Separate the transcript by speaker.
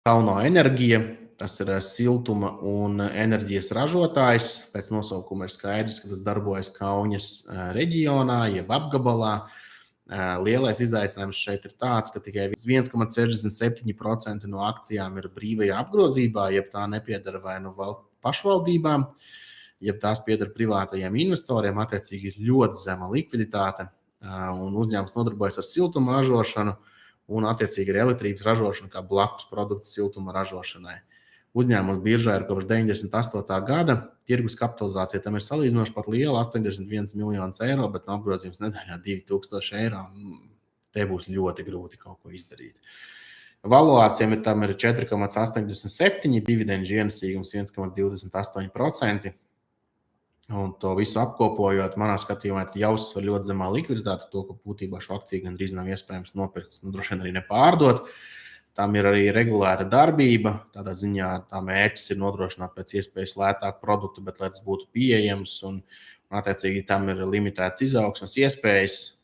Speaker 1: Kauno enerģija, tas ir siltuma un enerģijas ražotājs. Pēc nosaukuma ir skaidrs, ka tas darbojas Kaunas reģionā, jeb apgabalā. Lielais izaicinājums šeit ir tāds, ka tikai 1,67% no akcijām ir brīvajā apgrozībā, jeb tā nepiedara vai nu valsts pašvaldībām, jeb tās pieder privātajiem investoriem. Attiecīgi ir ļoti zema likviditāte, un uzņēmums nodarbojas ar siltuma ražošanu un attiecīgi ar elektrības ražošanu kā blakus produkts siltuma ražošanai. Uzņēmums biržā ir kopš 98. gada. Tirgus kapitalizācija tam ir salīdzinoši pat liela, 81 miljonus eiro, bet no apgrozījums nedēļā 2000 eiro. Te būs ļoti grūti kaut ko izdarīt. Valuācijām tam ir 4,87, dividendžu ienesīgums 1,28%. Un to visu apkopojot, manā skatījumā, jāuzsver ļoti zemā likviditāte, to, ka būtībā šo akciju gandrīz nav iespējams nopirkt, droši vien arī nepārdot. Tam ir arī regulēta darbība, tādā ziņā tā mērķis ir nodrošināt pēc iespējas lētāku produktu, bet lai tas būtu pieejams un attiecīgi tam ir limitēts izaugsmes iespējas.